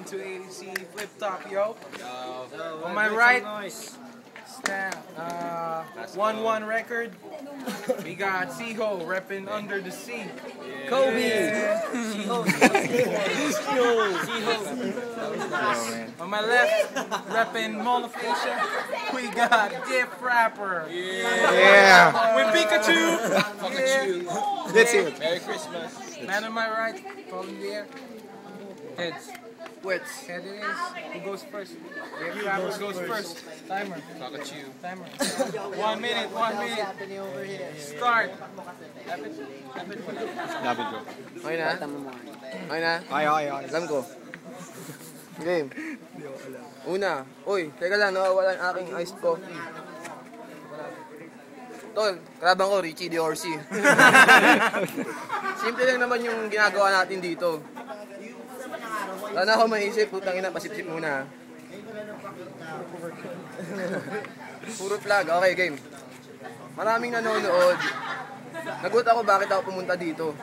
280C flip top, yo. On my right, stand 1-1 record. We got Siho repping Under the Sea. Kobe! Yeah. On my left, repping Molefacia, we got Gift Rapper. Yeah. With Pikachu. That's it. Merry Christmas. Man on my right, fall in the air. Heads. Wits. Head it is. Who goes first? Gift Rapper goes first. Timer. Pikachu. Timer. 1 minute. 1 minute. Start. David ko. Okay na? Okay na? Ay. Alam ko. Game. Una. Uy, teka lang, nawawala ang aking iced coffee. Tol, karabang ko, Richie D'Orsi. Simple lang naman yung ginagawa natin dito. Sana ako maisip, putang ina, pasip-sip muna. Puro flag, okay game. Maraming nanonood. Nagut ako bakit ako pumunta dito.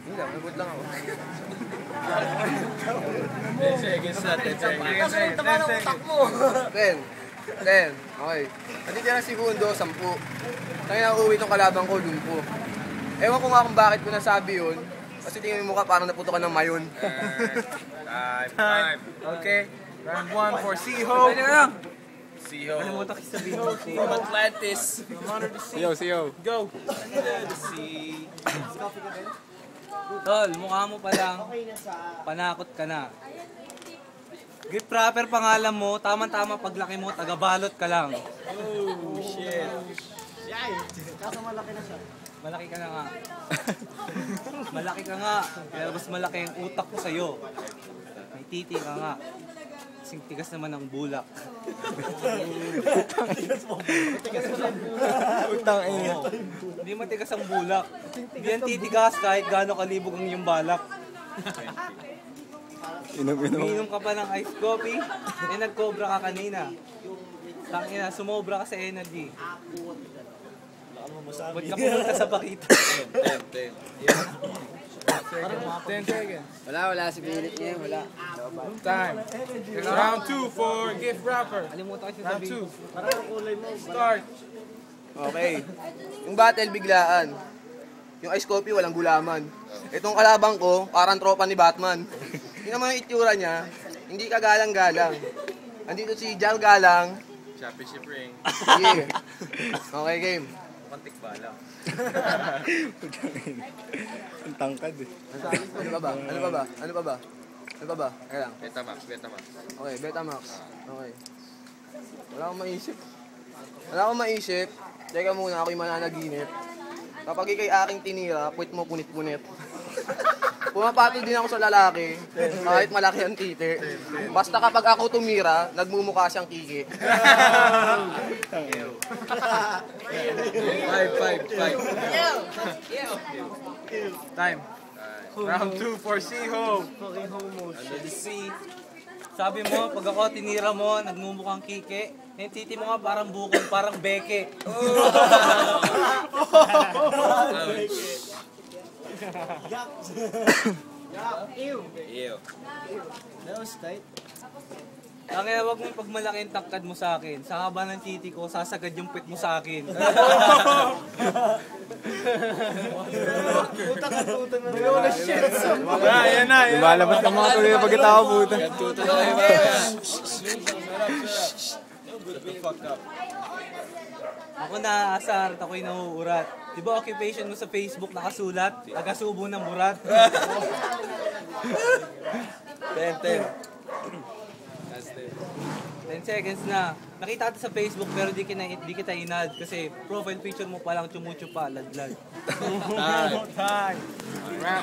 Hindi lang, nagut lang ako. 10 seconds na, 10 seconds. 10 seconds. 10. Okay. Natitira segundo, 10. Kaya nauwi itong kalabang ko, lumpo. Ewan ko nga kung bakit ko nasabi yun. Kasi tingin yung mukha parang naputo ka ng mayon. Time. Okay. Round 1 for Siho. Siho. Siho. From Atlantis. From Under the Sea. Siyo. Go. Under the sea. Tol, mukha mo pa lang, panakot ka na. Gift Rapper pangalan mo, tama-tama paglaki mo, taga-balot ka lang. Oh, shit. Malaki ka na nga. Malaki ka nga, pero mas malaki ang utak ko sa'yo. May titi ka nga. Kasing tigas naman ang bulak. Utang ina. Hindi matigas ang bulak. Hindi yan titigas kahit gaano kalibog ang iyong balak. Inom. Umiinom ka pa ng iced coffee, eh nag-cobra ka kanina. Tangina, sumobra ka sa energy. Ba't ka pumunta sa bakita? 10. 10 seconds. Wala. Si Philip niya, wala. Time. Round 2 for Gift Rapper. Alimutan kasi Round sabihin. 2. Start. Okay. Yung battle biglaan. Yung ice coffee walang gulaman. Itong kalabang ko, parang tropa ni Batman. Yun naman yung itsura niya, hindi ka galang-galang. Andito si Jal Galang. Championship ring. Yeah. Okay, game. Pantik bala. Ang tangkad eh. Ano pa ba? Kaya lang. Betamax. Okay, Betamax. Okay. Wala akong maisip. Teka muna, ako'y mananaginip. Kapag ikay aking tinira, quit mo punit-punit. Pumapatol din ako sa lalaki, kahit malaki ang titi. Basta kapag ako tumira, nagmumukha siyang kiki. 5. Time. Round 2 for Siho. Under the sea. Sabi mo, pag ako tinira mo, nagmumukhang kike. Yung titi mo nga parang bukol, parang beke. Ew. Tangina, wag mong pagmalaki ang tangkad mo sa akin. Sa haba ng titi ko, sasagad yung pit mo sa akin. Yan na. Lumalabas ng mga tuloy na pagkatao puta. Tuto na kayo ba? Shut the fuck up. Ako naasar at ako'y nauurat. Di ba occupation mo sa Facebook nakasulat? Taga-subo ng burat. 10. That's 10 seconds na. Nakita kita sa Facebook pero di kita inad kasi profile picture mo palang chumuchupa, laglag. Time.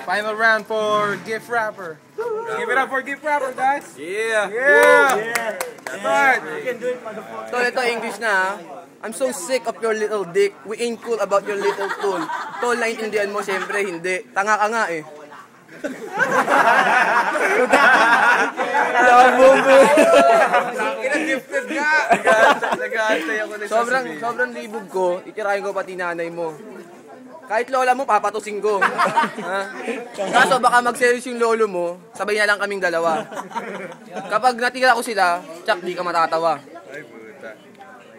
Final round for Gift Rapper. Give it up for Gift Rapper, guys. Yeah. Start. Tol, ito English na ha. I'm so sick of your little dick. We ain't cool about your little tool. Tol, naintindihan mo, siyempre hindi. Tanga ka nga eh. Gifted ka. Nag-aantay ako na Sobrang libog ko, itirahin ko pati nanay mo. Kahit lola mo, papatusin ko. Ha? Kaso baka mag-series yung lolo mo, sabay na lang kaming dalawa. Kapag natira ko sila, tsak, di ka matatawa. Ay, puta.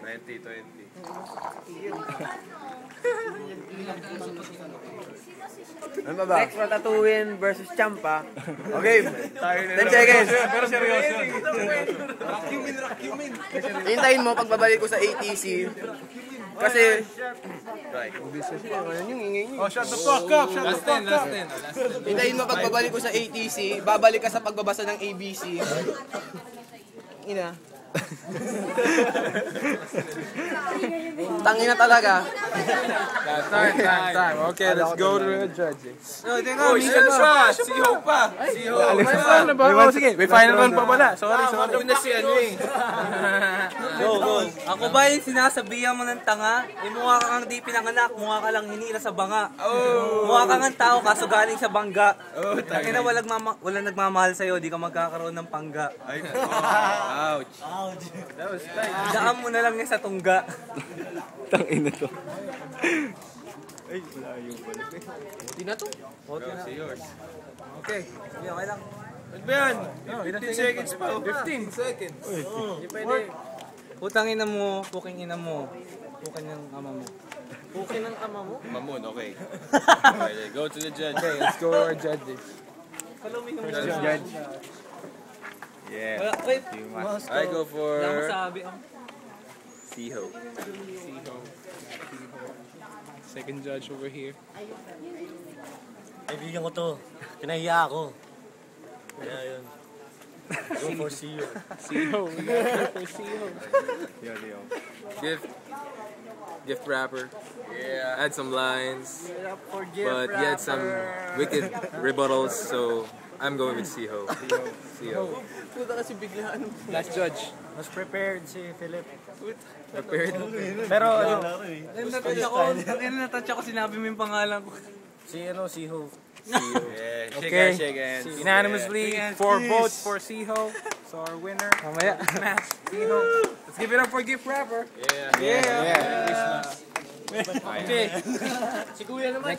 90-20. Ano ba ba? Next, Ratatouille versus Champa. Okay, 10 seconds. Pero seryoso. Hintayin mo pagbabalik ko sa ATC. Kasi, Right. ano yung ingay niyo? Oh, shut the fuck up. Shut the fuck up. Hintayin mo pagbabalik ko sa ATC, babalik ka sa pagbabasa ng ABC. Ina. Tangina talaga. Time. Okay, let's go to the judges. Teka, Minsan pa. Siho pa. Siho. Ano ba? Oh, sige. May final round pa pala. Sorry. Una si ano eh. Go. Ako ba yung sinasabihan mo ng tanga? Mukha ka kang di pinanganak, mukha ka lang hinila sa banga. Mukha ka ng tao kaso galing sa bangga. Kaya walang nagmamahal sa'yo, di ka magkakaroon ng pangga. Ay, ouch. Daan mo na lang yan sa tungga. Tangina to. Ay, wala yung pala. Hindi na to. Go, see yours. Okay, okay lang. Ano ba yan? 15 seconds pa. 15 seconds. Putang ina mo, puking ina mo. Puking ng ama mo. Mamun, okay. Okay, go to the judge. Okay, let's go to our judges. Judge. Yeah. Wait, I go for wala mo sabi. Siho. Second judge over here. Kaibigan ko to. Kinahiya ako. Kaya yun. Go for CEO. Siho. We got for Siho. Gift wrapper. Yeah. Had some lines, but he had some wicked rebuttals, so I'm going with Siho. Siho. Puta kasi biglaan. Last judge. Mas prepared si Philip. Prepared? Pero ano, Natouch ako, sinabi mo yung pangalan ko. si Ho. Yeah. Okay. Shake hands. Unanimously, 4 votes for Siho. So our winner, Mamaya. Siho. Let's give it up for Gift Wrapper. Yeah. Yeah. Yeah. Okay. Si Kuya naman.